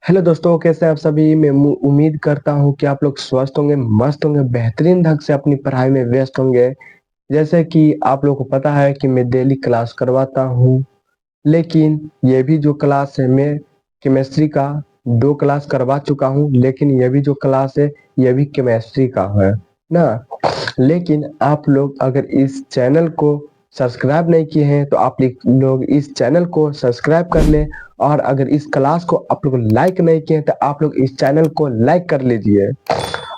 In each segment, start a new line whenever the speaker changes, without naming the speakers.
Hello दोस्तों, कैसे हैं आप सभी। मैं उम्मीद करता हूं कि आप लोग स्वस्थ होंगे, मस्त होंगे, बेहतरीन ढंग से अपनी पढ़ाई में व्यस्त होंगे। जैसे कि आप लोगों को पता है कि मैं डेली क्लास करवाता हूं, लेकिन ये भी जो क्लास है, मैं केमिस्ट्री का 2 क्लास करवा चुका हूं, लेकिन ये भी जो क्लास है ये भी केमिस्ट्री का है ना। लेकिन आप लोग अगर इस चैनल को सब्सक्राइब नहीं किए हैं तो आप लोग इस चैनल को सब्सक्राइब कर लें। और अगर इस क्लास को आप लोग लाइक नहीं किए हैं तो आप लोग इस चैनल को लाइक कर लीजिए।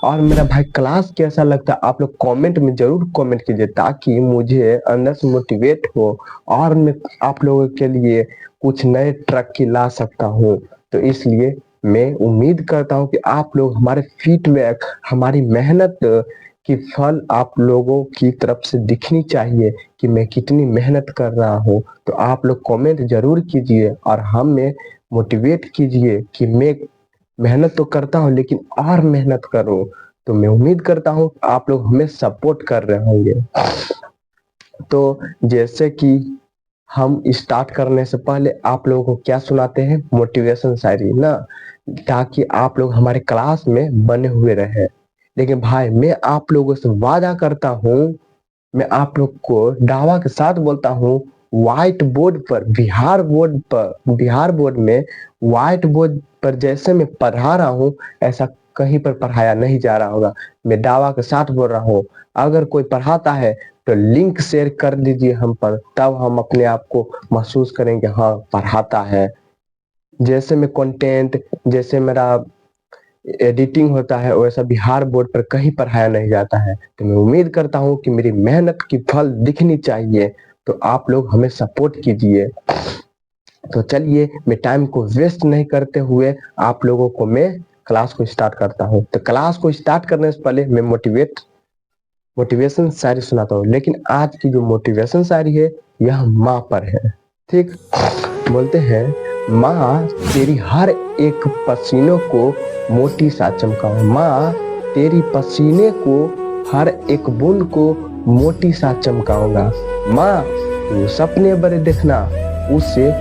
और मेरा भाई क्लास कैसा लगता है आप लोग कमेंट में जरूर कमेंट कीजिए, ताकि मुझे अंदर से मोटिवेट हो और मैं आप लोगों के लिए कुछ नए ट्रक की ला सकता हूँ। तो इसलिए मैं उम्मीद करता हूँ कि आप लोग हमारे फीडबैक, हमारी मेहनत की फल आप लोगों की तरफ से दिखनी चाहिए कि मैं कितनी मेहनत कर रहा हूँ। तो आप लोग कमेंट जरूर कीजिए और हमें मोटिवेट कीजिए कि मैं मेहनत तो करता हूँ लेकिन और मेहनत करो। तो मैं उम्मीद करता हूँ आप लोग हमें सपोर्ट कर रहे होंगे। तो जैसे कि हम स्टार्ट करने से पहले आप लोगों को क्या सुनाते हैं, मोटिवेशन शायरी ना, ताकि आप लोग हमारे क्लास में बने हुए रहे। लेकिन भाई मैं आप लोगों से वादा करता हूँ, मैं आप लोग को दावा के साथ बोलता हूँ, व्हाइट बोर्ड पर, बिहार बोर्ड में व्हाइट बोर्ड पर जैसे मैं पढ़ा रहा हूँ ऐसा कहीं पर पढ़ाया नहीं जा रहा होगा। मैं दावा के साथ बोल रहा हूँ, अगर कोई पढ़ाता है तो लिंक शेयर कर दीजिए हम पर, तब हम अपने आप को महसूस करेंगे हाँ पढ़ाता है। जैसे मैं कंटेंट, जैसे मेरा एडिटिंग होता है वैसा बिहार बोर्ड पर कहीं पढ़ाया नहीं जाता है। तो मैं उम्मीद करता हूँ कि मेरी मेहनत की फल दिखनी चाहिए। तो आप लोग हमें सपोर्ट कीजिए। तो चलिए मैं टाइम को वेस्ट नहीं करते हुए आप लोगों को मैं क्लास को स्टार्ट करता हूँ। तो क्लास को स्टार्ट करने से पहले मैं मोटिवेशन शायरी सुनाता हूँ, लेकिन आज की जो मोटिवेशन शायरी है यह माँ पर है। ठीक, बोलते हैं, माँ तेरी हर एक पसीनों को मोटी सा चमकाओ, माँ तेरी पसीने को हर एक बूंद को मोटी सा चमकाऊंगा। माँ तू सपने बड़े देखना, उसे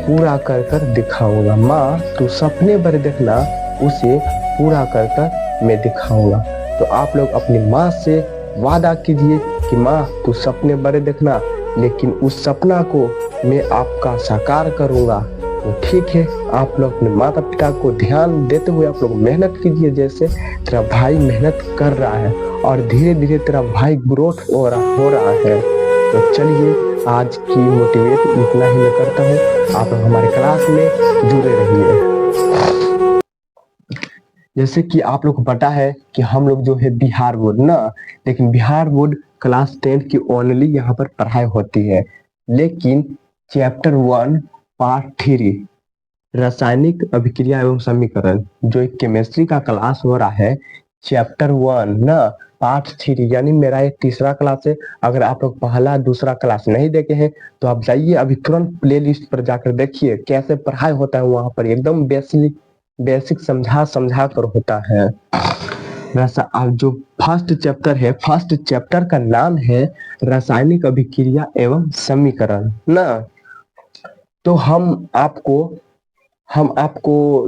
पूरा कर कर दिखाऊंगा। माँ तू सपने बड़े देखना, उसे पूरा कर कर मैं दिखाऊंगा। तो आप लोग अपनी माँ से वादा कीजिए कि माँ तू सपने बड़े देखना, लेकिन उस सपना को मैं आपका साकार करूंगा। तो ठीक है, आप लोग अपने माता पिता को ध्यान देते हुए आप लोग मेहनत कीजिए, जैसे तेरा भाई मेहनत कर रहा है और धीरे धीरे तेरा भाई ग्रोथ हो रहा है। तो चलिए आज की मोटिवेट इतना ही मैं करता हूँ, आप लोग हमारे क्लास में जुड़े रहिए। जैसे कि आप लोग को पता है कि हम लोग जो है बिहार बोर्ड ना, लेकिन बिहार बोर्ड क्लास 10 की ओनली यहाँ पर पढ़ाई होती है। लेकिन चैप्टर 1 पार्ट 3 रासायनिक अभिक्रिया एवं समीकरण, जो एक केमिस्ट्री का क्लास हो रहा है, चैप्टर 1 ना पार्ट 3, यानी मेरा ये तीसरा क्लास है। अगर आप लोग पहला दूसरा क्लास नहीं देखे हैं तो आप जाइए अभी तुरंत प्ले लिस्ट पर जाकर देखिए कैसे पढ़ाई होता है। वहां पर एकदम बेसिक बेसिक समझा समझा कर होता है। वैसा अब जो फर्स्ट चैप्टर है, फर्स्ट चैप्टर का नाम है रासायनिक अभिक्रिया एवं समीकरण ना। तो हम आपको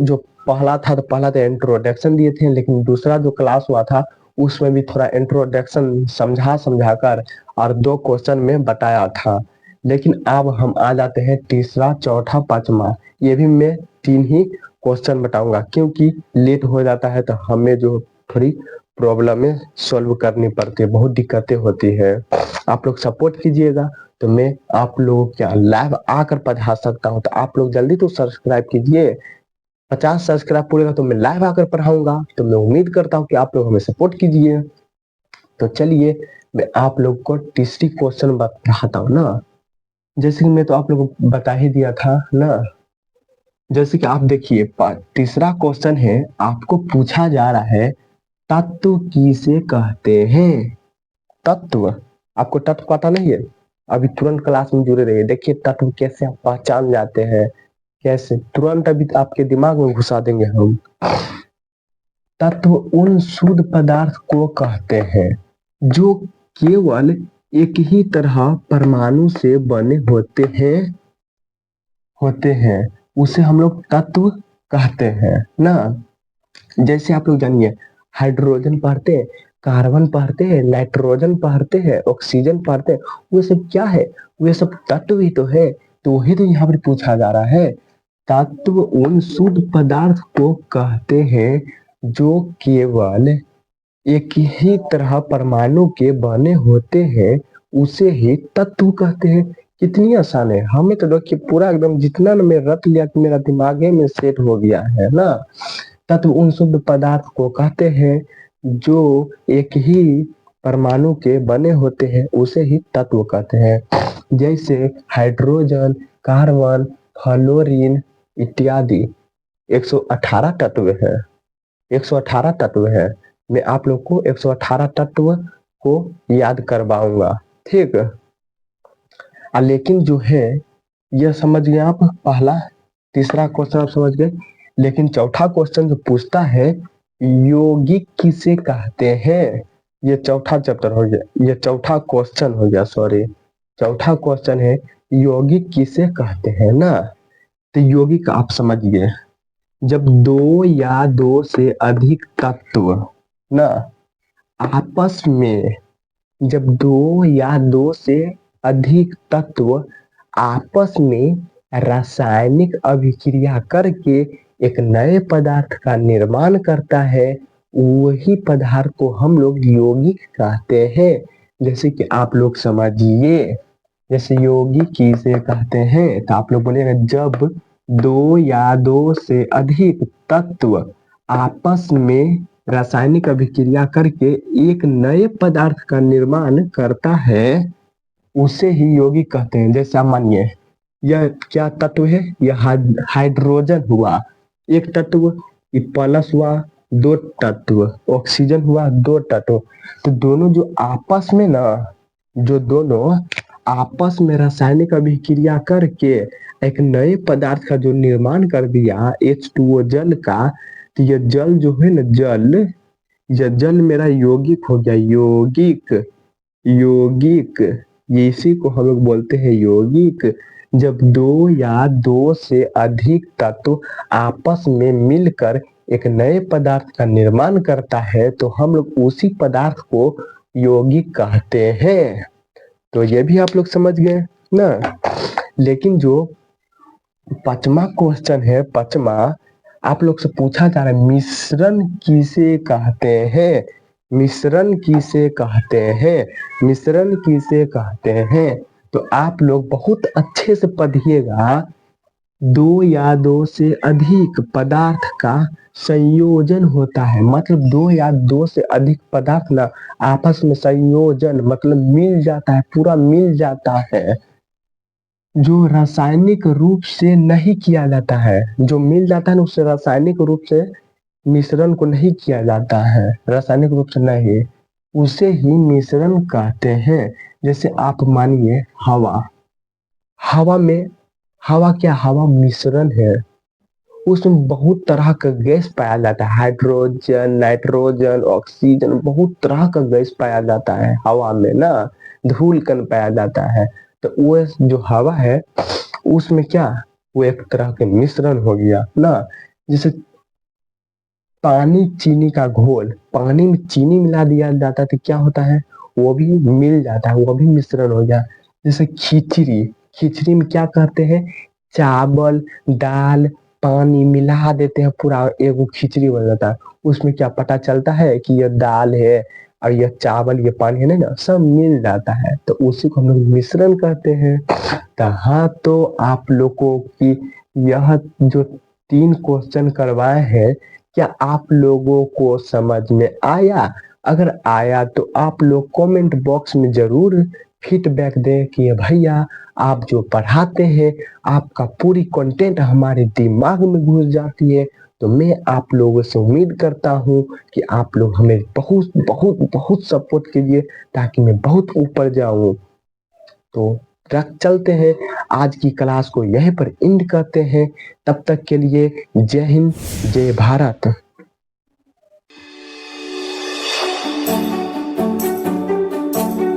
जो पहला था, तो पहला तो इंट्रोडक्शन दिए थे, लेकिन दूसरा जो क्लास हुआ था उसमें भी थोड़ा इंट्रोडक्शन समझा समझा कर और 2 क्वेश्चन में बताया था। लेकिन अब हम आ जाते हैं तीसरा चौथा पांचवा, ये भी मैं 3 ही क्वेश्चन बताऊंगा, क्योंकि लेट हो जाता है तो हमें जो थोड़ी प्रॉब्लमें सॉल्व करनी पड़ती है, बहुत दिक्कतें होती है। आप लोग सपोर्ट कीजिएगा तो मैं आप लोगों क्या लाइव आकर पढ़ा सकता हूँ। तो आप लोग जल्दी तो सब्सक्राइब कीजिए, 50 सब्सक्राइब पूरेगा तो मैं लाइव आकर पढ़ाऊंगा। तो मैं उम्मीद करता हूँ कि आप लोग हमें सपोर्ट कीजिए। तो चलिए मैं आप लोग को तीसरी क्वेश्चन पढ़ाता हूँ ना। जैसे कि मैं तो आप लोगों को बता ही दिया था ना। जैसे कि आप देखिए तीसरा क्वेश्चन है, आपको पूछा जा रहा है तत्व किसे कहते हैं। तत्व, आपको तत्व पता नहीं है? अभी तुरंत क्लास में जुड़े रहिए, देखिए तत्व कैसे आप पहचान जाते हैं, कैसे तुरंत अभी आपके दिमाग में घुसा देंगे हम। तत्व उन शुद्ध पदार्थ को कहते हैं जो केवल एक ही तरह परमाणु से बने होते हैं उसे हम लोग तत्व कहते हैं ना। जैसे आप लोग जानिए, हाइड्रोजन पढ़ते हैं, कार्बन पढ़ते हैं, नाइट्रोजन पढ़ते हैं, ऑक्सीजन पढ़ते हैं, वो सब क्या है? वे सब तत्व ही तो है। तो वही तो यहाँ पर पूछा जा रहा है। तत्व उन शुद्ध पदार्थ को कहते हैं जो केवल एक ही तरह परमाणु के बने होते हैं, उसे ही तत्व कहते हैं। कितनी आसान है, हमें तो देखिए पूरा एकदम जितना न मैं रट लिया कि मेरा दिमागे में सेट हो गया है ना। तत्व उन शुद्ध पदार्थ को कहते हैं जो एक ही परमाणु के बने होते हैं, उसे ही तत्व कहते हैं। जैसे हाइड्रोजन, कार्बन, फ्लोरीन इत्यादि 118 तत्व है। 118 तत्व है। मैं आप लोग को 118 तत्व को याद करवाऊंगा, ठीक। लेकिन जो है यह समझ गए आप, पहला तीसरा क्वेश्चन आप समझ गए। लेकिन चौथा क्वेश्चन जो पूछता है, यौगिक किसे कहते हैं? ये चौथा चैप्टर हो गया, ये चौथा क्वेश्चन हो गया, सॉरी। चौथा क्वेश्चन है यौगिक किसे कहते हैं ना। तो यौगिक आप समझिए, जब दो या दो से अधिक तत्व ना आपस में, जब दो या दो से अधिक तत्व आपस में रासायनिक अभिक्रिया करके एक नए पदार्थ का निर्माण करता है, वही पदार्थ को हम लोग यौगिक कहते हैं। जैसे कि आप लोग समझिए, जैसे यौगिक किसे कहते हैं, तो आप लोग बोलेंगे जब दो या दो से अधिक तत्व आपस में रासायनिक अभिक्रिया करके एक नए पदार्थ का निर्माण करता है, उसे ही यौगिक कहते हैं। जैसे आप मानिए, यह क्या तत्व है? यह हाइड्रोजन हुआ एक तत्व, प्लस हुआ दो तत्व, ऑक्सीजन हुआ दो तत्व। तो दोनों जो आपस में ना, जो दोनों आपस में रासायनिक अभिक्रिया करके एक नए पदार्थ का जो निर्माण कर दिया, H2O जल का, तो यह जल जो है ना, जल, यह जल मेरा यौगिक हो गया। यौगिक, यौगिक, ये इसी को हम लोग बोलते हैं यौगिक। जब दो या दो से अधिक तत्व आपस में मिलकर एक नए पदार्थ का निर्माण करता है, तो हम लोग उसी पदार्थ को यौगिक कहते हैं। तो ये भी आप लोग समझ गए ना। लेकिन जो पांचवा क्वेश्चन है, पांचवा आप लोग से पूछा जा रहा है, मिश्रण किसे कहते हैं? मिश्रण किसे कहते हैं? मिश्रण किसे कहते हैं? तो आप लोग बहुत अच्छे से पढ़िएगा। दो या दो से अधिक पदार्थ का संयोजन होता है, मतलब दो या दो से अधिक पदार्थ ना आपस में संयोजन मतलब मिल जाता है, पूरा मिल जाता है। जो रासायनिक रूप से नहीं किया जाता है, जो मिल जाता है ना, उससे रासायनिक रूप से मिश्रण को नहीं किया जाता है, रासायनिक रूप से नहीं, उसे ही मिश्रण कहते हैं। जैसे आप मानिए हवा, हवा में, हवा क्या, हवा मिश्रण है। उसमें बहुत तरह का गैस पाया जाता है, हाइड्रोजन, नाइट्रोजन, ऑक्सीजन, बहुत तरह का गैस पाया जाता है हवा में ना, धूल कण पाया जाता है। तो वो जो हवा है उसमें क्या, वो एक तरह के मिश्रण हो गया ना। जैसे पानी चीनी का घोल, पानी में चीनी मिला दिया जाता है तो क्या होता है, वो भी मिल जाता है, वो भी मिश्रण हो गया। जैसे खिचड़ी, खिचड़ी में क्या करते हैं, चावल, दाल, पानी मिला देते हैं, पूरा एक खिचड़ी बन जाता है। उसमें क्या पता चलता है कि ये दाल है और ये चावल, ये पानी है ना, सब मिल जाता है, तो उसी को हम लोग मिश्रण कहते हैं। तो हाँ, तो आप लोगों की यह जो 3 क्वेश्चन करवाए हैं, क्या आप लोगों को समझ में आया? अगर आया तो आप लोग कमेंट बॉक्स में जरूर फीडबैक दें कि भैया आप जो पढ़ाते हैं, आपका पूरी कंटेंट हमारे दिमाग में घुस जाती है। तो मैं आप लोगों से उम्मीद करता हूँ कि आप लोग हमें बहुत बहुत बहुत सपोर्ट कीजिए, ताकि मैं बहुत ऊपर जाऊं। तो रख चलते हैं, आज की क्लास को यहीं पर एंड करते हैं। तब तक के लिए जय हिंद, जय भारत।